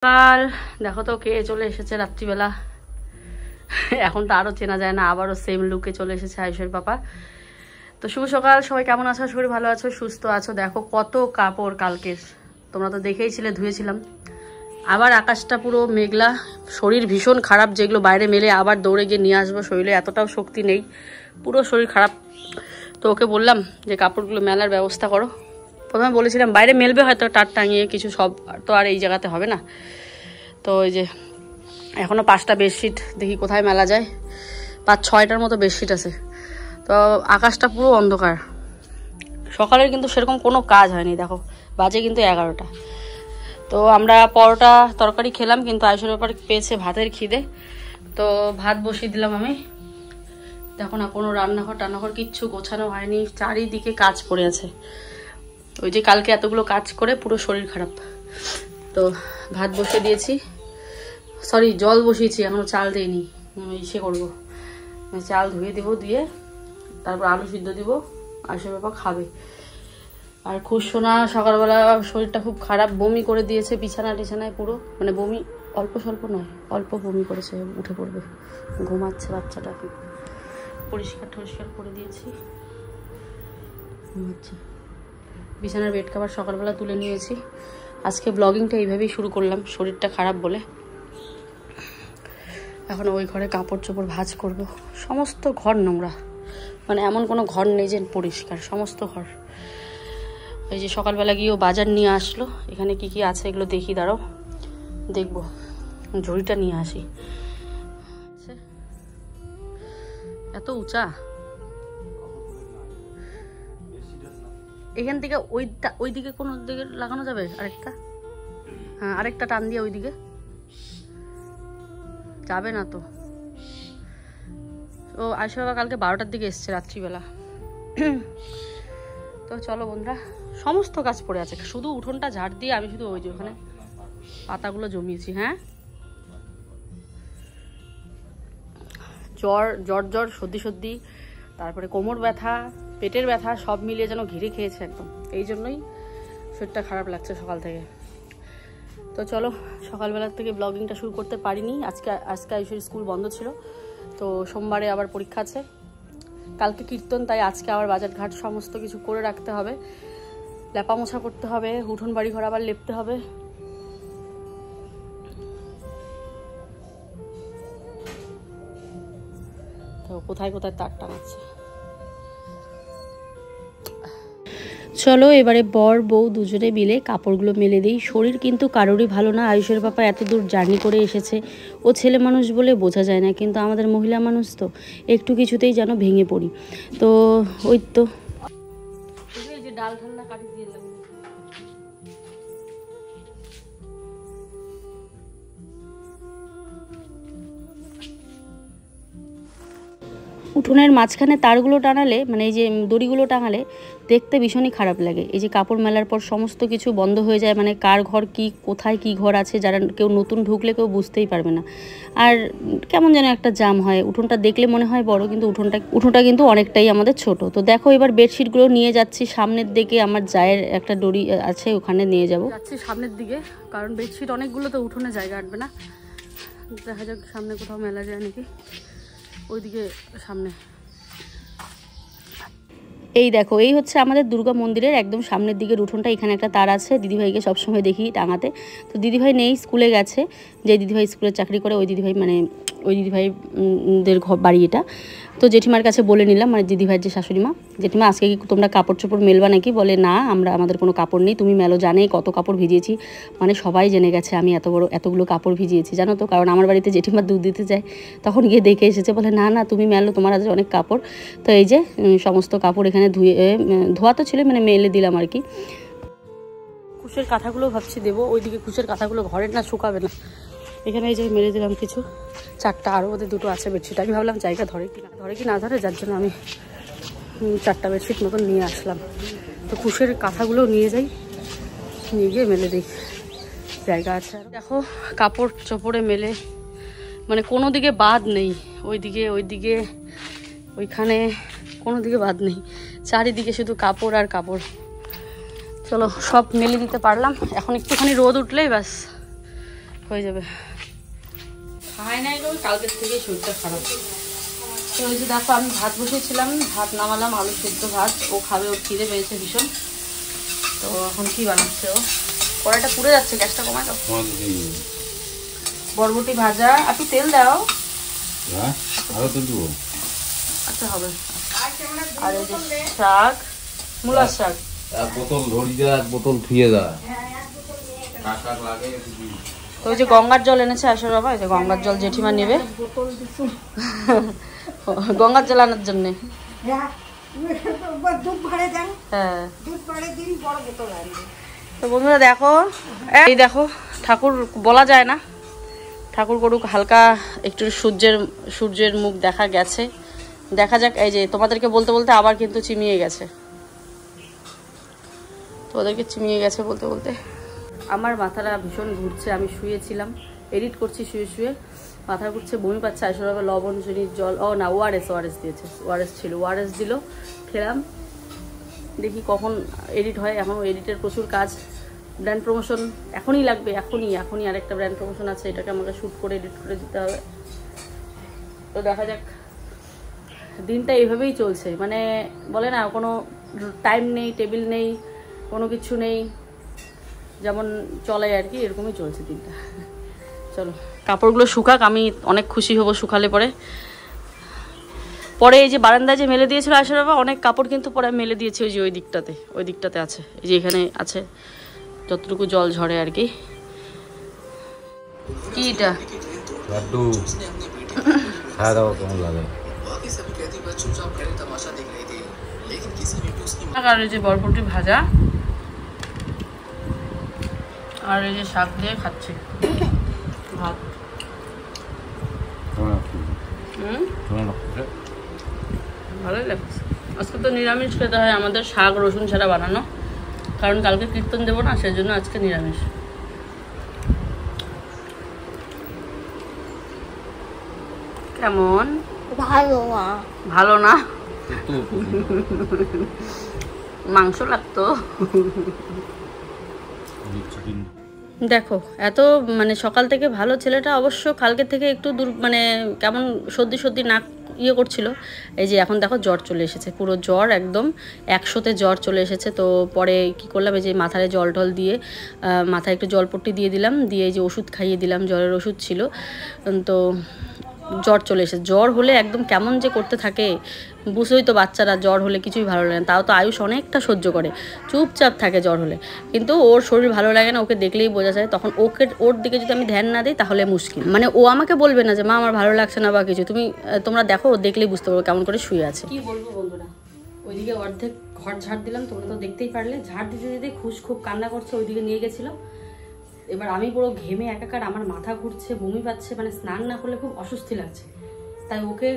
কাল দেখো তো কে চলে এসেছে রাত্রিবেলা। এখন তো আরো চেনা যায় না, আবারও সেম লুকে চলে এসেছে আয়ুষের পাপা। তো শুভ সকাল, সবাই কেমন আছো? শরীর ভালো আছো, সুস্থ আছো? দেখো কত কাপড় কালকের, তোমরা তো দেখেইছিলে, ধুয়েছিলাম। আবার আকাশটা পুরো মেঘলা, শরীর ভীষণ খারাপ। যেগুলো বাইরে মেলে আবার দৌড়ে গিয়ে নিয়ে আসবো, শরীরে এতটাও শক্তি নেই, পুরো শরীর খারাপ। তো ওকে বললাম যে কাপড়গুলো মেলার ব্যবস্থা করো। প্রথমে বলেছিলাম বাইরে মেলবে হয়তো টাট টাঙিয়ে কিছু, সব তো আর এই জায়গাতে হবে না। তো ওই যে এখনও 5টা বেডশিট দেখি কোথায় মেলা যায়, 5-6টার মতো বেডশিট আছে। তো আকাশটা পুরো অন্ধকার, সকালের কিন্তু সেরকম কোনো কাজ হয়নি। দেখো বাজে কিন্তু 11টা। তো আমরা পরোটা তরকারি খেলাম, কিন্তু আয়ুষের ব্যাপারে পেয়েছে ভাতের খিদে। তো ভাত বসিয়ে দিলাম আমি। দেখো না, কোনো রান্নাঘর কিচ্ছু গোছানো হয়নি, চারিদিকে কাজ পড়ে আছে। ওই যে কালকে এতগুলো কাজ করে পুরো শরীর খারাপ। তো ভাত বসিয়ে দিয়েছি, সরি জল বসিয়েছি, এখনো চাল দিইনি। ইসে করবো, চাল ধুয়ে দিব, দিয়ে তারপর আলু সিদ্ধ দিব, আয়ুষের ব্যাপার খাবে। আর খুশোনা সকালবেলা শরীরটা খুব খারাপ, বমি করে দিয়েছে বিছানায় পুরো, মানে বমি অল্প স্বল্প নয়, অল্প বমি করেছে, উঠে পড়বে। ঘুমাচ্ছে বাচ্চাটা, পরিষ্কার করে দিয়েছি, ঘুমাচ্ছে। বিছানার বেড কভার সকালবেলা তুলে নিয়েছি। আজকে ব্লগিংটা এইভাবেই শুরু করলাম, শরীরটা খারাপ বলে। এখন ওই ঘরে কাপড় চোপড় ভাঁজ করব। সমস্ত ঘর নোংরা, মানে এমন কোনো ঘর নেই যে পরিষ্কার, সমস্ত ঘর। এই যে সকালবেলা গিয়েও বাজার নিয়ে আসলো, এখানে কি কি আছে এগুলো দেখি, দাঁড়াও দেখবো। ঝুড়িটা নিয়ে আসি। এত উঁচা, এখান থেকে ওই দিকে কোনো দিকে লাগানো যাবে আরেকটা? হ্যাঁ, আরেকটা টান দিয়ে ওই দিকে যাবে না তো। ও আয়ুষের বাবা কালকে 12টার দিকে এসছে রাত্রিবেলা। তো চলো বন্ধুরা, সমস্ত কাজ পড়ে আছে, শুধু উঠোনটা ঝাড় দিয়ে আমি শুধু ওই যে ওখানে পাতাগুলো জমিয়েছি। হ্যাঁ, জ্বর সর্দি, তারপরে কোমর ব্যথা, পেটের ব্যথা, সব মিলিয়ে যেন ঘিরে খেয়েছে একদম। এই জন্যই শরীরটা খারাপ লাগছে সকাল থেকে। তো চলো, সকালবেলার থেকে ব্লগিংটা শুরু করতে পারিনি। আজকে আয়ুষের স্কুল বন্ধ ছিল, তো সোমবারে আবার পরীক্ষা আছে, কালকে কীর্তন, তাই আজকে আবার বাজার ঘাট সমস্ত কিছু করে রাখতে হবে, লেপা মোছা করতে হবে, উঠোন বাড়ি ঘর আবার লেপতে হবে। তো কোথায় তার টানাচ্ছে। চলো এবারে বর বউ দুজনে মিলে কাপড়গুলো মেলে দিই। শরীর কিন্তু কারোরই ভালো না। আয়ুষের বাবা এত দূর জার্নি করে এসেছে, ও ছেলে মানুষ বলে বোঝা যায় না, কিন্তু আমাদের মহিলা মানুষ তো একটু কিছুতেই যেন ভেঙে পড়ি। তো ওই তো যে ডাল ঠান্ডা কাটি দিয়ে উঠোনের মাঝখানে তারগুলো টানালে, মানে এই যে দড়িগুলো টাঙালে দেখতে ভীষণই খারাপ লাগে। এই যে কাপড় মেলার পর সমস্ত কিছু বন্ধ হয়ে যায়, মানে কার ঘর কি, কোথায় কি ঘর আছে, যারা কেউ নতুন ঢুকলে কেউ বুঝতেই পারবে না। আর কেমন যেন একটা জাম হয়। উঠোনটা দেখলে মনে হয় বড়, কিন্তু উঠোনটা কিন্তু অনেকটাই আমাদের ছোট। তো দেখো এবার বেডশিটগুলো নিয়ে যাচ্ছি সামনের দিকে, আমার জায়ের একটা দড়ি আছে, ওখানে নিয়ে যাচ্ছি সামনের দিকে, কারণ বেডশিট অনেকগুলো, তো উঠোনে জায়গা আটবে না। দেখা যাক সামনে কোথাও মেলা যায় নাকি, ওইদিকে সামনে। এই দেখো, এই হচ্ছে আমাদের দুর্গা মন্দিরের একদম সামনের দিকের উঠোনটা। এখানে একটা তার আছে, দিদিভাইকে সবসময় দেখি টাঙাতে। তো দিদিভাই নেই, স্কুলে গেছে। যে দিদিভাই স্কুলে চাকরি করে, ওই দিদিভাই মানে ওই দিদিভাইদের বাড়ি এটা। তো জেঠিমার কাছে বলে নিলাম, মানে দিদিভাইয়ের যে শাশুড়ি মা, জেঠিমা আজকে কি তোমরা কাপড় চোপড় মেলবা নাকি? বলে না, আমাদের কোনো কাপড় নেই, তুমি মেলো। জানে কত কাপড় ভিজিয়েছি, মানে সবাই জেনে গেছে আমি এতগুলো কাপড় ভিজিয়েছি, জানো তো। কারণ আমার বাড়িতে জেঠিমা দুধ দিতে যায়, তখন গিয়ে দেখে এসেছে, বলে না তুমি মেলো, তোমার হাতে অনেক কাপড়। তো এই যে সমস্ত কাপড় এখানে ধোয়া তো ছিল, মানে মেলে দিলাম আর কি। কুশের কাঁথাগুলো ভাবছি দেবো, ওইদিকে কুশের কাঁথাগুলো ঘরের না, শুকাবে না। এখানে এই যে মেলে দিলাম কিছু, 4টা, আরও ওদের 2টো আছে বেডশিট। আমি ভাবলাম জায়গা ধরে কি না ধরে, যার জন্য আমি 4টা বেডশিট মতন নিয়ে আসলাম। তো কুশের কাঁথাগুলো নিয়ে গিয়ে মেলে দিই, জায়গা আছে। দেখো কাপড় চোপড়ে মেলে, মানে কোনো দিকে বাদ নেই, ওইদিকে ওইখানে কোনো দিকে বাদ নেই, চারিদিকে শুধু কাপড় আর কাপড়। চলো সব মেলে দিতে পারলাম, এখন একটুখানি রোদ উঠলেই ব্যাস হয়ে যাবে। খাই নাই গো, কালকের থেকে শরীরটা খারাপ। তো ওই যে দেখো আমি ভাত বসিয়েছিলাম, ভাত নামালাম, আলু সেদ্ধ ভাত। ও খাবে, ওর খিদে পেয়েছে ভীষণ। তো এখন কি বানাচ্ছে ও? কড়াইটা পুড়ে যাচ্ছে, গ্যাসটা কমায় দাও। বরবটি ভাজা, একটু তেল দাও। আচ্ছা হবে। আর এই যে শাক, মূলার শাক। এক বোতল ধরি যা, এক বোতল থুয়ে যা। তো ওই যে গঙ্গার জল এনেছে আসলে বাবা, এই যে গঙ্গার জল জেঠিমা নেবে। গঙ্গার জল আনার জন্য। হ্যাঁ তো বন্ধুরা দেখো, এই দেখো ঠাকুর বলা যায় না, ঠাকুর করুক হালকা একটু সূর্যের মুখ দেখা গেছে, দেখা যাক। এই যে তোমাদেরকে বলতে বলতে আবার কিন্তু চিমিয়ে গেছে, তোমাদেরকে চিমিয়ে গেছে বলতে বলতে। আমার মাথাটা ভীষণ ঘুরছে, আমি শুয়েছিলাম, এডিট করছি শুয়ে শুয়ে, মাথা ঘুরছে, বমি পাচ্ছে। আসলে লবণ জনির জল, ও না ওআরএস দিয়েছে, ওআরএস ছিল, ওআরএস দিল, খেলাম। দেখি কখন এডিট হয়, এখনও এডিটের প্রচুর কাজ। ব্র্যান্ড প্রমোশন এখনই লাগবে, এখনই আরেকটা ব্র্যান্ড প্রমোশন আছে, এটাকে আমাকে শ্যুট করে এডিট করে দিতে হবে। তো দেখা যাক, দিনটা এইভাবেই চলছে, মানে বলে না কোনো টাইম নেই, টেবিল নেই, কোনো কিছু নেই, যেমন চলে আর কি, এরকমই চলছে দিনটা। চলো কাপড়গুলো শুকাক, আমি অনেক খুশি হব শুকালে পরে। পরে এই যে বারান্দায় যে মেলে দিয়েছিল আশার বাবা, অনেক কাপড় কিন্তু পরে মেলে দিয়েছি ওই যে ওই দিকটাতে আছে, এই যে এখানে আছে, যতটুকু জল ঝরে আর কি। কি এটা? লাড্ডু খাওয়া দাওয়া কেমন লাগে? আর এই যে বরবটি ভাজা, আর এই যে শাক দিয়ে খাচ্ছি ভাত। ভালোই লাগছে। আজকে তো নিরামিষ খেতে হয় আমাদের, শাক রসুন ছাড়া বানানো, কারণ কালকে কীর্তন দেবো না, সেই জন্য আজকে নিরামিষ। কেমন? ভালো না? মাংস লাগতো। দেখো এত মানে সকাল থেকে ভালো ছেলেটা, অবশ্য কালকে থেকে একটু মানে কেমন সর্দি নাক ইয়ে করছিল। এই যে এখন দেখো জ্বর চলে এসেছে, পুরো জ্বর, একদম 100তে জ্বর চলে এসেছে। তো পরে কি করলাম, এই যে মাথায় জল টল দিয়ে, মাথায় একটু জলপট্টি দিয়ে দিলাম, দিয়ে এই যে ওষুধ খাইয়ে দিলাম, জ্বরের ওষুধ ছিল। তো জ্বর চলে এসেছে। জ্বর হলে একদম কেমন যে করতে থাকে, বুঝোই তো বাচ্চারা জ্বর হলে কিছুই ভালো লাগে না, তাও তো আয়ুষ অনেকটা সহ্য করে, চুপচাপ থাকে জ্বর হলে, কিন্তু ওর শরীর ভালো লাগে না, ওকে দেখলেই বোঝা যায়। তখন ওর দিকে যদি আমি ধ্যান না দিই তাহলে মুশকিল। মানে ও আমাকে বলবে না যে মা আমার ভালো লাগছে না বা কিছু, তোমরা দেখো, ও দেখলেই বুঝতে পারবো কেমন করে শুয়ে আছে। কি বলবো বন্ধুরা, ওইদিকে অর্ধেক ঘর ঝাড় দিলাম, তোমরা তো দেখতেই পারলে, ঝাড় দিতে দিতে খুব কান্না করছে, ওইদিকে নিয়ে গেছিলো। এবার আমি পুরো ঘেমে একাকার, আমার মাথা ঘুরছে, বমি পাচ্ছে, মানে স্নান না করলে খুব অস্বস্তি লাগছে। তাই ওকে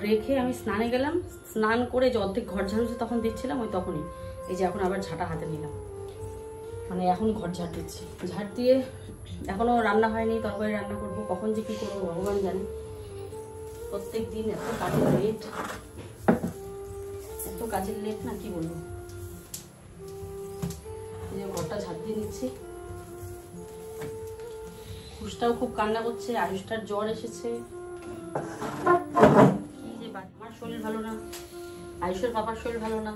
রেখে আমি স্নানে গেলাম, স্নান করে যে অর্ধেক ঘর ঝাড়ুছে তখন দিচ্ছিলাম, ওই তখনই এই যে এখন আবার ঝাঁটা হাতে নিলাম, মানে এখন ঘর ঝাড় দিচ্ছি। ঝাড় দিয়ে এখনও রান্না হয়নি, তরকারি রান্না করবো, কখন যে কী করবো ভগবান জানে। প্রত্যেক দিন এত কাজের লেট না, কি বলবো। এই যে ঘরটা ঝাড় দিয়ে নিচ্ছি। খুশটাও খুব কান্না করছে, আয়ুষটার জ্বর এসেছে, কি যে আমার শরীর ভালো না, আয়ুষের বাবার শরীর ভালো না।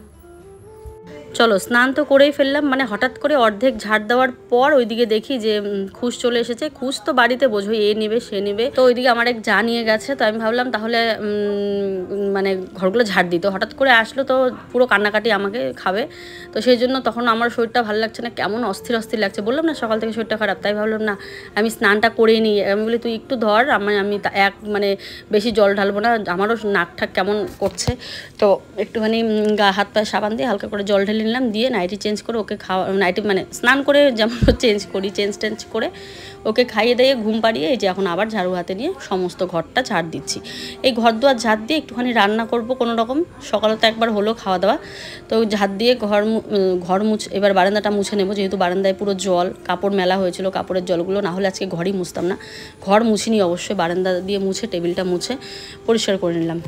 চলো স্নান তো করেই ফেললাম, মানে হঠাৎ করে অর্ধেক ঝাড় দেওয়ার পর ওইদিকে দেখি যে খুশ চলে এসেছে। খুশ তো বাড়িতে বোঝোই, এ নেবে সে নেবে, তো ওইদিকে আমার এক যা নিয়ে গেছে। তো আমি ভাবলাম তাহলে মানে ঘরগুলো ঝাড় দিই। তো হঠাৎ করে আসলো, তো পুরো কান্নাকাটি আমাকে খাবে, তো সেই জন্য তখন আমার শরীরটা ভালো লাগছে না, কেমন অস্থির লাগছে। বললাম না সকাল থেকে শরীরটা খারাপ, তাই ভাবলাম না আমি স্নানটা করে নিই। আমি বলি তুই একটু ধর, আমি মানে বেশি জল ঢালবো না, আমারও নাক ঠাক কেমন করছে। তো একটুখানি গা হাত পায়ে সাবান দিয়ে হালকা করে জল ঢেলে নিলাম, দিয়ে নাইটি চেঞ্জ করে ওকে নাইটি মানে স্নান করে যেমন চেঞ্জ করে ওকে খাইয়ে দিয়ে ঘুম পাড়িয়ে এই যে এখন আবার ঝাড়ু হাতে নিয়ে সমস্ত ঘরটা ঝাড় দিচ্ছি। এই ঘর দুয়ার ঝাড় দিয়ে একটুখানি রান্না করব কোনো রকম, সকালে তো একবার হলো খাওয়া দাওয়া। তো ঝাড় দিয়ে ঘর মুছে এবার বারান্দাটা মুছে নেবো, যেহেতু বারান্দায় পুরো জল, কাপড় মেলা হয়েছিল, কাপড়ের জলগুলো না হলে আজকে ঘরই মুছতাম না। ঘর মুছিনি অবশ্যই, বারান্দা দিয়ে মুছে টেবিলটা মুছে পরিষ্কার করে নিলাম।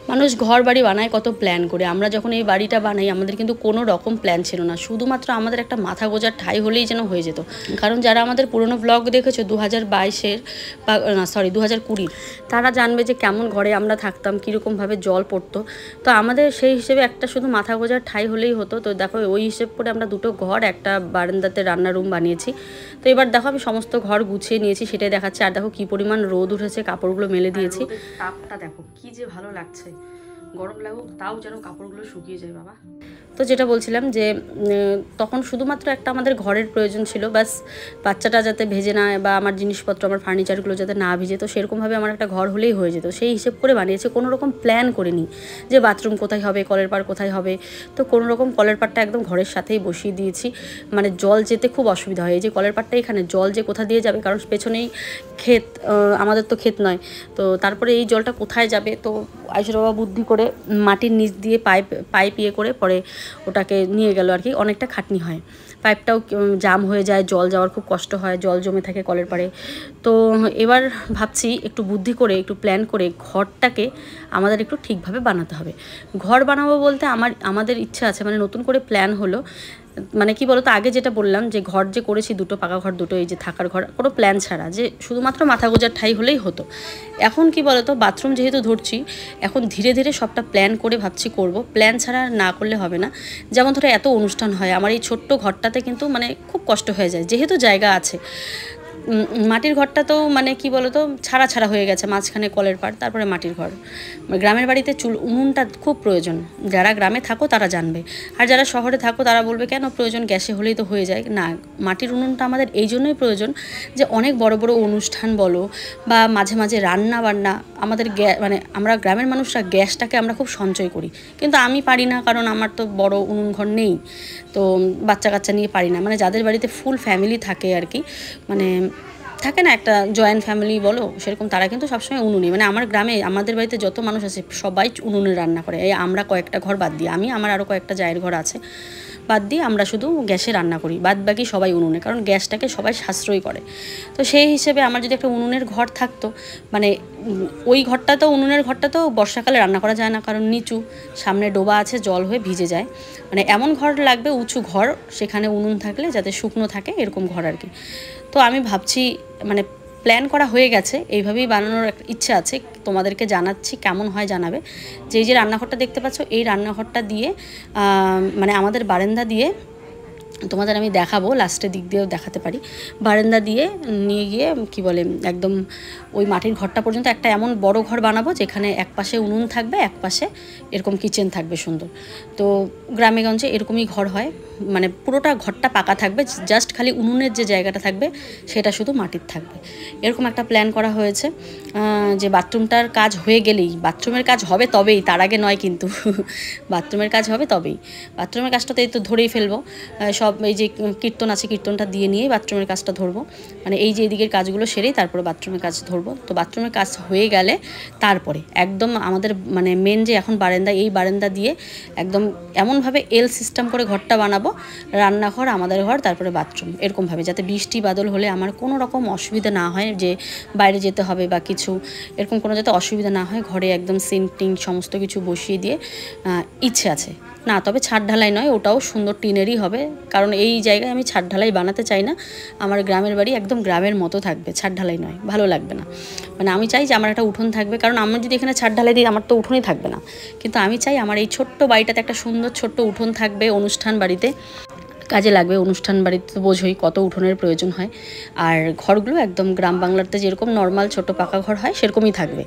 মানুষ ঘর বাড়ি বানায় কত প্ল্যান করে, আমরা যখন এই বাড়িটা বানাই আমাদের কিন্তু কোনো রকম রকম প্ল্যান ছিল না, শুধুমাত্র আমাদের একটা মাথা গোজার ঠাঁই হলেই যেন হয়ে যেত। কারণ যারা আমাদের পুরনো ব্লগ দেখেছো 2022-এর বা সরি 2020, তারা জানবে যে কেমন ঘরে আমরা থাকতাম, কীরকমভাবে জল পড়তো। তো আমাদের সেই হিসেবে একটা শুধু মাথা গোজার ঠাঁই হলেই হতো। তো দেখো ওই হিসেব করে আমরা দুটো ঘর, একটা বারান্দাতে রান্নার রুম বানিয়েছি। তো এবার দেখো আমি সমস্ত ঘর গুছিয়ে নিয়েছি, সেটাই দেখাচ্ছি। আর দেখো কী পরিমাণ রোদ উঠেছে, কাপড়গুলো মেলে দিয়েছি। তাপটা দেখো কি যে ভালো লাগছে, গরম লাগুক তাও যেন কাপড়গুলো শুকিয়ে যায় বাবা। তো যেটা বলছিলাম যে তখন শুধুমাত্র একটা আমাদের ঘরের প্রয়োজন ছিল, ব্যাস বাচ্চাটা যাতে ভেজে না বা আমার জিনিসপত্র আমার ফার্নিচারগুলো যাতে না ভিজে, তো সেরকমভাবে আমার একটা ঘর হলেই হয়ে যেত। সেই হিসেব করে বানিয়েছে, কোনো রকম প্ল্যান করিনি যে বাথরুম কোথায় হবে, কলের পাড় কোথায় হবে। তো কোনো রকম কলের পাড়টা একদম ঘরের সাথেই বসিয়ে দিয়েছি, মানে জল যেতে খুব অসুবিধা হয়। এই যে কলের পাড়টা এখানে, জল যে কোথা দিয়ে যাবে, কারণ পেছনেই ক্ষেত, আমাদের তো ক্ষেত নয়। তো তারপরে এই জলটা কোথায় যাবে, তো আইসুর বাবা বুদ্ধি করে মাটির নিচ দিয়ে পাইপ ইয়ে করে পরে ওটাকে নিয়ে গেল আর কি। অনেকটা খাটনি হয়, পাইপটাও জাম হয়ে যায়, জল যাওয়ার খুব কষ্ট হয়, জল জমে থাকে কলের পাড়ে। তো এবার ভাবছি একটু বুদ্ধি করে, একটু প্ল্যান করে ঘরটাকে আমাদের একটু ঠিকভাবে বানাতে হবে। ঘর বানাবো বলতে আমাদের ইচ্ছা আছে, মানে নতুন করে প্ল্যান হলো, মানে কি বলতো, আগে যেটা বললাম যে ঘর যে করেছি দুটো পাকা ঘর, দুটো এই যে থাকার ঘর, কোনো প্ল্যান ছাড়া, যে শুধুমাত্র মাথা গোজার ঠাঁই হলেই হতো। এখন কি বলতো, বাথরুম যেহেতু ধরছি, এখন ধীরে ধীরে সবটা প্ল্যান করে ভাবছি করব, প্ল্যান ছাড়া না করলে হবে না। যেমন ধরো এত অনুষ্ঠান হয়, আমার এই ছোট্ট ঘরটাতে কিন্তু মানে খুব কষ্ট হয়ে যায়, যেহেতু জায়গা আছে। মাটির ঘরটা তো মানে কি বলতো ছাড়া ছাড়া হয়ে গেছে, মাঝখানে কলের পাড়, তারপরে মাটির ঘর। গ্রামের বাড়িতে উনুনটা খুব প্রয়োজন, যারা গ্রামে থাকো তারা জানবে, আর যারা শহরে থাকো তারা বলবে কেন প্রয়োজন, গ্যাসে হলেই তো হয়ে যায়। না, মাটির উনুনটা আমাদের এই জন্যই প্রয়োজন যে অনেক বড় বড় অনুষ্ঠান বলো বা মাঝে মাঝে রান্না বান্না, আমাদের মানে আমরা গ্রামের মানুষরা গ্যাসটাকে আমরা খুব সঞ্চয় করি, কিন্তু আমি পারি না, কারণ আমার তো বড় উনুন ঘর নেই। তো বাচ্চা কাচ্চা নিয়ে পারি না, মানে যাদের বাড়িতে ফুল ফ্যামিলি থাকে আর কি, মানে থাকে না একটা জয়েন্ট ফ্যামিলি বলো, সেরকম তারা কিন্তু সবসময় উনুনে, মানে আমার গ্রামে আমাদের বাড়িতে যত মানুষ আছে সবাই উনুনে রান্না করে। এই আমরা কয়েকটা ঘর বাদ দিয়ে, আমি আমার আরও কয়েকটা জায়ের ঘর আছে বাদ দিয়ে আমরা শুধু গ্যাসে রান্না করি, বাদ বাকি সবাই উনুনে, কারণ গ্যাসটাকে সবাই সাশ্রয় করে। তো সেই হিসেবে আমার যদি একটা উনুনের ঘর থাকতো, মানে ওই ঘরটা তো, উনুনের ঘরটা তো বর্ষাকালে রান্না করা যায় না, কারণ নিচু, সামনে ডোবা আছে, জল হয়ে ভিজে যায়। মানে এমন ঘর লাগবে, উঁচু ঘর, সেখানে উনুন থাকলে যাতে শুকনো থাকে, এরকম ঘর আর কি। তো আমি ভাবছি, মানে প্ল্যান করা হয়ে গেছে, এইভাবেই বানানোর একটা ইচ্ছা আছে। তোমাদেরকে জানাচ্ছি, কেমন হয় জানাবে। যে এই যে রান্নাঘরটা দেখতে পাচ্ছ, এই রান্নাঘরটা দিয়ে মানে আমাদের বারান্দা দিয়ে তোমাদের আমি দেখাবো, লাস্টের দিক দিয়েও দেখাতে পারি। বারান্দা দিয়ে নিয়ে গিয়ে কি বলে একদম ওই মাটির ঘরটা পর্যন্ত একটা এমন বড় ঘর বানাবো, যেখানে এক পাশে উনুন থাকবে, এক পাশে এরকম কিচেন থাকবে সুন্দর। তো গ্রামেগঞ্জে এরকমই ঘর হয়, মানে পুরোটা ঘরটা পাকা থাকবে, জাস্ট খালি উনুনের যে জায়গাটা থাকবে সেটা শুধু মাটির থাকবে। এরকম একটা প্ল্যান করা হয়েছে। যে বাথরুমটার কাজ হয়ে গেলেই, বাথরুমের কাজ হবে তবেই, তার আগে নয় কিন্তু। বাথরুমের কাজ হবে তবেই, বাথরুমের কাজটা তো এই তো ধরেই ফেলবো সব। এই যে কীর্তন আছে, কীর্তনটা দিয়ে নিয়েই বাথরুমের কাজটা ধরবো, মানে এই যে এদিকের কাজগুলো সেরেই তারপরে বাথরুমের কাজ ধরবো। তো বাথরুমের কাজ হয়ে গেলে তারপরে একদম আমাদের মানে মেন যে এখন বারান্দা, এই বারান্দা দিয়ে একদম এমনভাবে এল সিস্টেম করে ঘরটা বানাবো, রান্নাঘর, আমাদের ঘর, তারপরে বাথরুম, এরকমভাবে যাতে বৃষ্টি বাদল হলে আমার কোনো রকম অসুবিধা না হয়, যে বাইরে যেতে হবে বা কিছু এরকম কোনো যাতে অসুবিধা না হয়। ঘরে একদম সিঙ্ক সমস্ত কিছু বসিয়ে দিয়ে ইচ্ছে আছে না, তবে ছাদ ঢালাই নয়, ওটাও সুন্দর টিনেরই হবে, কারণ এই জায়গায় আমি ছাদ ঢালাই বানাতে চাই না। আমার গ্রামের বাড়ি একদম গ্রামের মতো থাকবে, ছাদ ঢালাই নয়, ভালো লাগবে না। মানে আমি চাই যে আমার একটা উঠোন থাকবে, কারণ আমি যদি এখানে ছাদ ঢালাই দিই আমার তো উঠোনই থাকবে না, কিন্তু আমি চাই আমার এই ছোট্ট বাড়িটাতে একটা সুন্দর ছোট্ট উঠোন থাকবে, অনুষ্ঠান বাড়িতে কাজে লাগবে। অনুষ্ঠান বাড়িতে তো বোঝোই কত উঠোনের প্রয়োজন হয়। আর ঘরগুলো একদম গ্রাম বাংলাতে যেরকম নর্মাল ছোট পাকা ঘর হয় সেরকমই থাকবে।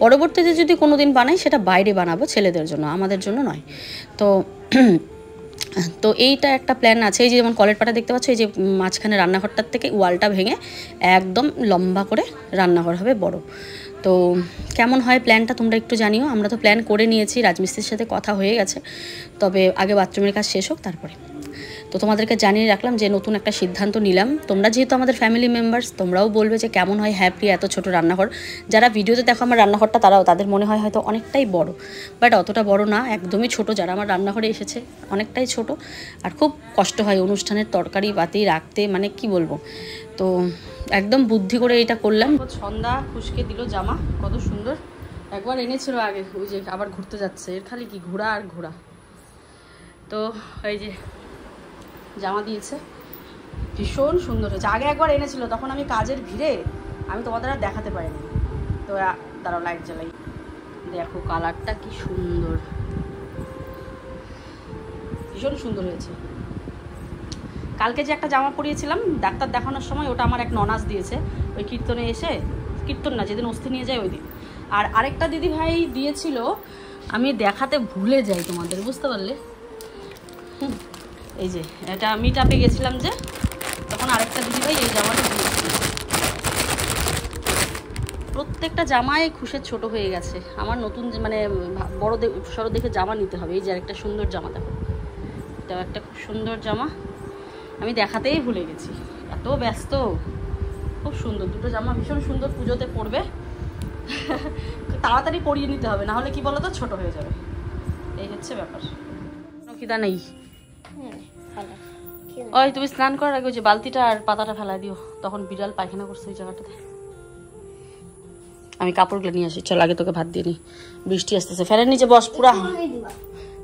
পরবর্তীতে যদি কোনো দিন বানাই সেটা বাইরে বানাবো, ছেলেদের জন্য, আমাদের জন্য নয়। তো এইটা একটা প্ল্যান আছে। এই যে যেমন কলের পাটা দেখতে পাচ্ছ, এই যে মাঝখানে রান্নাঘরটার থেকে ওয়ালটা ভেঙে একদম লম্বা করে রান্নাঘর হবে বড়। তো কেমন হয় প্ল্যানটা তোমরা একটু জানিও। আমরা তো প্ল্যান করে নিয়েছি, রাজমিস্ত্রির সাথে কথা হয়ে গেছে, তবে আগে বাথরুমের কাজ শেষ হোক তারপরে। তো তোমাদেরকে জানিয়ে রাখলাম যে নতুন একটা সিদ্ধান্ত নিলাম। তোমরা যেহেতু আমাদের ফ্যামিলি মেম্বার্স, তোমরাও বলবে যে কেমন হয় হ্যাপি এত ছোট রান্নাঘর। যারা ভিডিওতে দেখো আমার রান্নাঘরটা, তাদের মনে হয় হয়তো অনেকটাই বড়, বাট অতটা বড় না, একদমই ছোট। যারা আমার রান্নাঘরে এসেছে অনেকটাই ছোট, আর খুব কষ্ট হয় অনুষ্ঠানের তরকারি বাতি রাখতে, মানে কি বলবো। তো একদম বুদ্ধি করে এটা করলাম। ছন্দা খুশকে দিল জামা, কত সুন্দর। একবার এনেছিল আগে, ওই যে আবার ঘুরতে যাচ্ছে, এর খালি কি ঘোরা আর ঘোরা। তো এই যে জামা দিয়েছে, ভীষণ সুন্দর হয়েছে। আগে একবার এনেছিল, তখন আমি কাজের ভিড়ে আমি তোমাদের আর দেখাতে পারিনি। তো দাঁড়াও লাইট জ্বালাই, দেখো কালারটা কি সুন্দর, ভীষণ সুন্দর হয়েছে। কালকে যে একটা জামা পরিয়েছিলাম ডাক্তার দেখানোর সময়, ওটা আমার এক ননাস দিয়েছে ওই কীর্তনে এসে, কীর্তন না যেদিন অস্থি নিয়ে যায় ওই দিন। আর আরেকটা দিদি ভাই দিয়েছিল, আমি দেখাতে ভুলে যাই তোমাদের, বুঝতে পারলে? এই যে এটা মিট আপে গেছিলাম যে, তখন আরেকটা দিদি ভাই এই জামাটা দিয়েছিল। প্রত্যেকটা জামায় খুশের ছোট হয়ে গেছে। আমার নতুন মানে বড় সড়ো দেখে জামা নিতে হবে। এই যে আরেকটা সুন্দর জামা, দেখো এটাও একটা খুব সুন্দর জামা, আমি দেখাতেই ভুলে গেছি, এত ব্যস্ত। খুব সুন্দর দুটো জামা, ভীষণ সুন্দর, পুজোতে পরবে। তাড়াতাড়ি পরিয়ে নিতে হবে, নাহলে কি বলো তো ছোট হয়ে যাবে। এই হচ্ছে ব্যাপার। খিদা নেই? ওই তুমি স্নান করার আগে ওই যে বালতিটা আর পাতাটা ফেলাই দিও, তখন বিড়াল পায়খানা করছে ওই জায়গাটাতে। আমি কাপড়গুলো নিয়ে আসি, চল আগে তোকে ভাত দিয়ে নি। বৃষ্টি আসতেছে, ফ্যানের নিচে বস, পুরা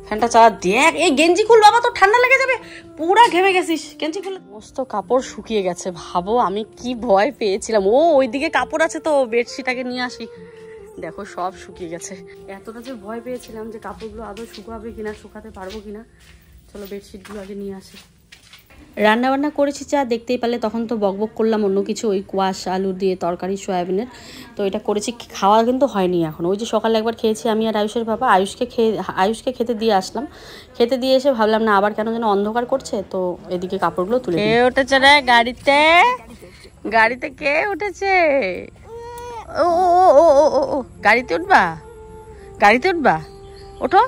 ফ্যানটা চালা। দেখ এই গেঞ্জি খুল বাবা, তো ঠান্ডা লেগে যাবে, পুরা ঘেমে গেছিস। গেঞ্জি খুলে সমস্ত কাপড় শুকিয়ে গেছে। ভাবো আমি কি ভয় পেয়েছিলাম। ও ওইদিকে কাপড় আছে তো, বেডশিট আগে নিয়ে আসি। দেখো সব শুকিয়ে গেছে। এতটা যে ভয় পেয়েছিলাম যে কাপড়গুলো আদৌ শুকাবে কিনা, শুকাতে পারবো কিনা। চলো বেডশিটগুলো আগে নিয়ে আসি। রান্না বান্না করেছি যা দেখতেই পারলে, তখন তো বকবক করলাম অন্য কিছু, ওই কোয়াশ আলু দিয়ে তরকারি সয়াবিনের। তো এটা করেছি, খাওয়া কিন্তু হয়নি এখন। ওই যে সকালে একবার খেয়েছি আমি আর আয়ুষের বাবা, আয়ুষকে খেতে দিয়ে আসলাম। খেতে দিয়ে এসে ভাবলাম না আবার কেন যেন অন্ধকার করছে, তো এদিকে কাপড়গুলো তুলে। কে উঠেছে রে গাড়িতে? গাড়িতে কে উঠেছে? ও ও ও ও ও ও গাড়িতে উঠবা? গাড়িতে উঠবা? ওঠো।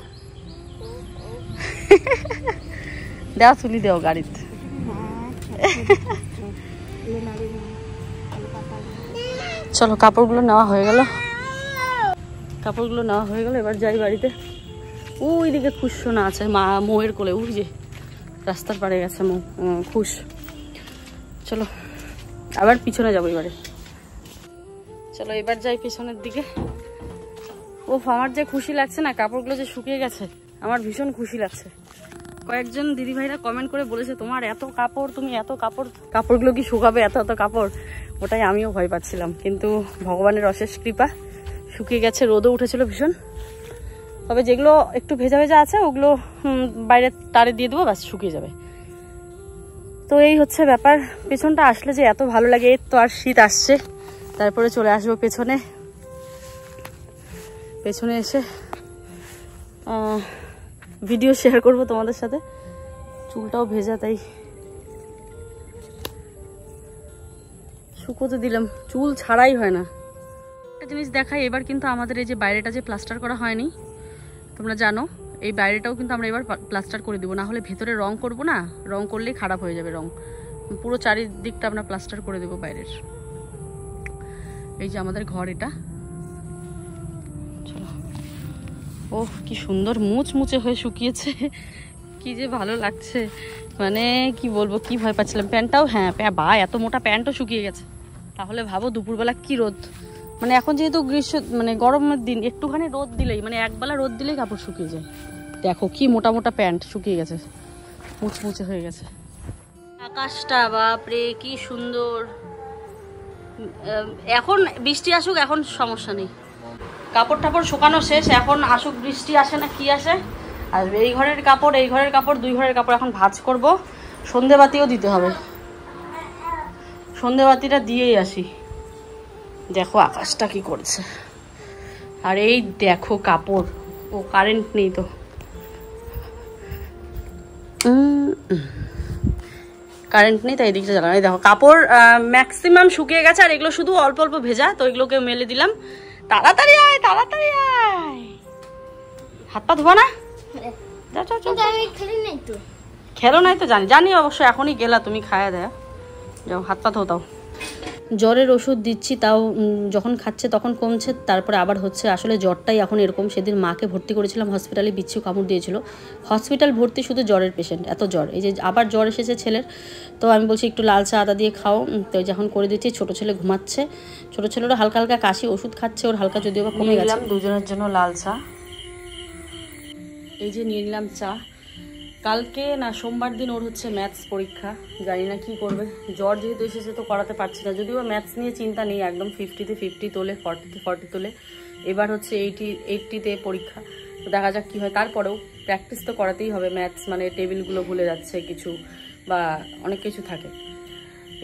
দেওয়া তুলি দেও গাড়িতে। চলো কাপড়গুলো নেওয়া হয়ে গেল, এবার যাই বাড়িতে। ওই দিকে খুশ শোনা আছে, মা মোয়ের কোলে, ওই যে রাস্তার পাড়ে গেছে খুশ। চলো আবার পিছনে যাবো এবারে। চলো এবার যাই পেছনের দিকে। ও আমার যে খুশি লাগছে না, কাপড়গুলো যে শুকিয়ে গেছে, আমার ভীষণ খুশি লাগছে। কয়েকজন দিদিভাইরা কমেন্ট করে বলেছে তোমার এত কাপড়, তুমি এত কাপড়গুলো কি শুকাবে এত কাপড়? ওটাই আমিও ভয় পাচ্ছিলাম, কিন্তু ভগবানের অশেষ কৃপা শুকিয়ে গেছে। রোদও উঠেছিল ভীষণ। তবে যেগুলো একটু ভেজা ভেজা আছে ওগুলো বাইরে তারে দিয়ে দেবো, ব্যাস শুকিয়ে যাবে। তো এই হচ্ছে ব্যাপার। পেছনটা আসলে যে এত ভালো লাগে। এর তো আর শীত আসছে, তারপরে চলে আসবো পেছনে এসে ভিডিও শেয়ার করব তোমাদের সাথে। চুলটাও ভেজা, তাই শুকোতে দিলাম, চুল ছাড়াই হয় না। একটা জিনিস দেখাই, এবার কিন্তু আমাদের এই যে বাইরেটা যে প্লাস্টার করা হয়নি, তোমরা জানো, এই বাইরেটাও কিন্তু আমরা এবার প্লাস্টার করে দেবো, না হলে ভেতরে রং করব না, রং করলেই খারাপ হয়ে যাবে রং। পুরো চারিদিকটা আমরা প্লাস্টার করে দেবো বাইরের। এই যে আমাদের ঘর এটা। চলো। ওহ কি সুন্দর মুচমুচে হয়ে শুকিয়েছে, কি যে ভালো লাগছে, মানে কি বলবো, কি ভয় পাচ্ছিলাম। প্যান্টটাও, হ্যাঁ বা এত মোটা প্যান্টও শুকিয়ে গেছে। তাহলে ভাবো দুপুরবেলা কি রোদ, মানে এখন যেহেতু মানে গরমের দিন, একটুখানি রোদ দিলেই, মানে একবেলা রোদ দিলেই কাপড় শুকিয়ে যায়। দেখো কি মোটা মোটা প্যান্ট শুকিয়ে গেছে, মুচমুচে হয়ে গেছে। আকাশটা বাপরে কি সুন্দর। এখন বৃষ্টি আসুক, এখন সমস্যা নেই। কাপড় টাপড় শুকানো শেষ, এখন আসুক বৃষ্টি আসে না কি আসে। আর এই ঘরের কাপড়, দুই ঘরের কাপড় এখন ভাঁজ করব। সন্ধেবাতিও দিতে হবে, সন্ধেবাতিটা দিয়েই আসি। দেখো আকাশটা কি করছে, আর এই দেখো কাপড়। ও কারেন্ট নেই তো, কারেন্ট নেই তাই এদিকটা জ্বালানো। দেখো কাপড় ম্যাক্সিমাম শুকিয়ে গেছে, আর এগুলো শুধু অল্প অল্প ভেজা, তো এগুলোকে মেলে দিলাম। তাড়াতাড়ি আয়, তাড়াতাড়ি আয়। হাত পা ধোয়া না? খেলো নাই তো, জানি অবশ্য, এখনই গেলা তুমি, খায়া দেয়া যাও, হাত পা ধোতাও। জ্বরের ওষুধ দিচ্ছি, তাও যখন খাচ্ছে তখন কমছে, তারপরে আবার হচ্ছে। আসলে জ্বরটাই এখন এরকম। সেদিন মাকে ভর্তি করেছিলাম হসপিটালে, বিচ্ছু কামড় দিয়েছিল। হসপিটাল ভর্তি শুধু জ্বরের পেশেন্ট, এত জ্বর। এই যে আবার জ্বর এসেছে ছেলের, তো আমি বলছি একটু লাল চা আদা দিয়ে খাও, তো যখন করে দিচ্ছি। ছোটো ছেলে ঘুমাচ্ছে, ছোটো ছেলেরও হালকা হালকা কাশি, ওষুধ খাচ্ছে, ওর হালকা যদিও বা কমে গেছে। দুজনের জন্য লাল চা, এই যে নিয়ে নিলাম চা। কালকে না সোমবার দিন ওর হচ্ছে ম্যাথস পরীক্ষা, জানি না কি করবে। জ্বর যেহেতু এসেছে তো করাতে পারছি না, যদিও ম্যাথস নিয়ে চিন্তা নেই, একদম 50-তে 50 তোলে, 40-তে 40 তোলে। এবার হচ্ছে 80-তে পরীক্ষা, তো দেখা যাক কী হয়। তারপরেও প্র্যাকটিস তো করাতেই হবে, ম্যাথস মানে টেবিলগুলো ভুলে যাচ্ছে কিছু বা অনেক কিছু থাকে।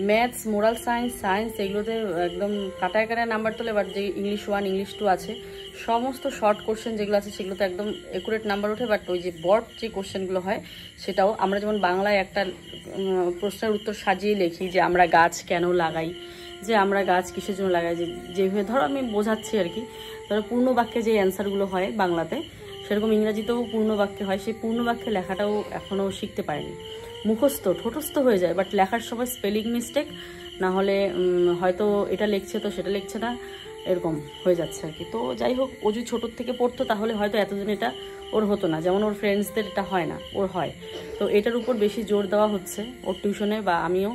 ম্যাথস, মোরাল সায়েন্স এগুলোতে একদম কাটায় কাটায় নাম্বার তোলে, বাট যে ইংলিশ 1 ইংলিশ 2 আছে সমস্ত শর্ট কোশ্চেন যেগুলো আছে সেগুলোতে একদম একুরেট নাম্বার ওঠে। বাট ওই যে বড় যে কোশ্চেনগুলো হয় সেটাও আমরা যেমন বাংলায় একটা প্রশ্নের উত্তর সাজিয়ে লিখি যে আমরা গাছ কেন লাগাই, যে আমরা গাছ কিসের জন্য লাগাই, যেভাবে ধরো আমি বোঝাচ্ছি আর কি, ধরো পূর্ণ বাক্যে যে অ্যান্সারগুলো হয় বাংলাতে সেরকম ইংরাজিতেও পূর্ণ বাক্যে হয়। সেই পূর্ণ বাক্যে লেখাটাও এখনও শিখতে পারিনি, মুখস্থ ঠোঁটস্থ হয়ে যায়, বাট লেখার সময় স্পেলিং মিস্টেক, না হলে হয়তো এটা লিখছে তো সেটা লিখছে না, এরকম হয়ে যাচ্ছে আর কি। তো যাই হোক, ও যদি ছোটোর থেকে পড়তো তাহলে হয়তো এতদিন এটা ওর হতো না, যেমন ওর ফ্রেন্ডসদের এটা হয় না, ওর হয়। তো এটার উপর বেশি জোর দেওয়া হচ্ছে ওর টিউশনে বা আমিও,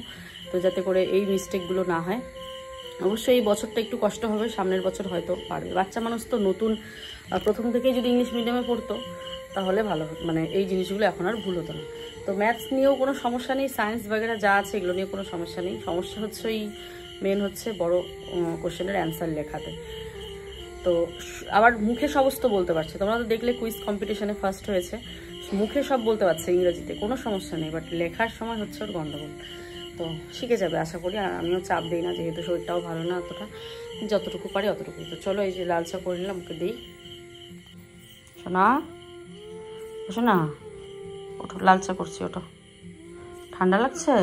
তো যাতে করে এই মিস্টেকগুলো না হয়। অবশ্যই এই বছরটা একটু কষ্ট হবে, সামনের বছর হয়তো পারবে। বাচ্চা মানুষ তো নতুন, প্রথম থেকেই যদি ইংলিশ মিডিয়ামে পড়তো তাহলে ভালো হতো, মানে এই জিনিসগুলো এখন আর ভুল হতো না। তো ম্যাথস নিয়েও কোনো সমস্যা নেই, সায়েন্স বাগেরা যা আছে এগুলো নিয়ে কোনো সমস্যা নেই। সমস্যা হচ্ছে ওই মেন হচ্ছে বড় কোশ্চেনের অ্যান্সার লেখাতে। তো আবার মুখে সমস্ত বলতে পারছে, তোমরা তো দেখলে কুইজ কম্পিটিশনে ফার্স্ট হয়েছে, মুখে সব বলতে পারছে ইংরেজিতে, কোনো সমস্যা নেই, বাট লেখার সময় হচ্ছে ওর গণ্ডগোল। তো শিখে যাবে আশা করি, আর আমিও চাপ দিই না, যেহেতু শরীরটাও ভালো না অতটা, যতটুকু পারি অতটুকুই। তো চলো এই যে লাল চা করে নিলাম, ওকে দিই। শোনা শোনা, ওঠো, লাল চা করছি, ওঠো। ঠান্ডা লাগছে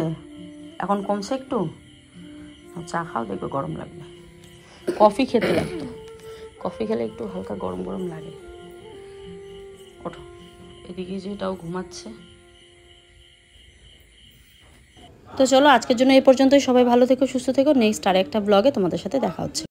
এখন, কমছে একটু, চা খাও, দেখবে গরম লাগবে। কফি খেতে লাগতো, কফি খেলে একটু হালকা গরম গরম লাগে। ওঠো, এদিকে যেটাও ঘুমাচ্ছে। তো চলো আজকের জন্য এই পর্যন্তই, সবাই ভালো থেকো, সুস্থ থেকো। নেক্সট আরেকটা ব্লগে তোমাদের সাথে দেখা হচ্ছে।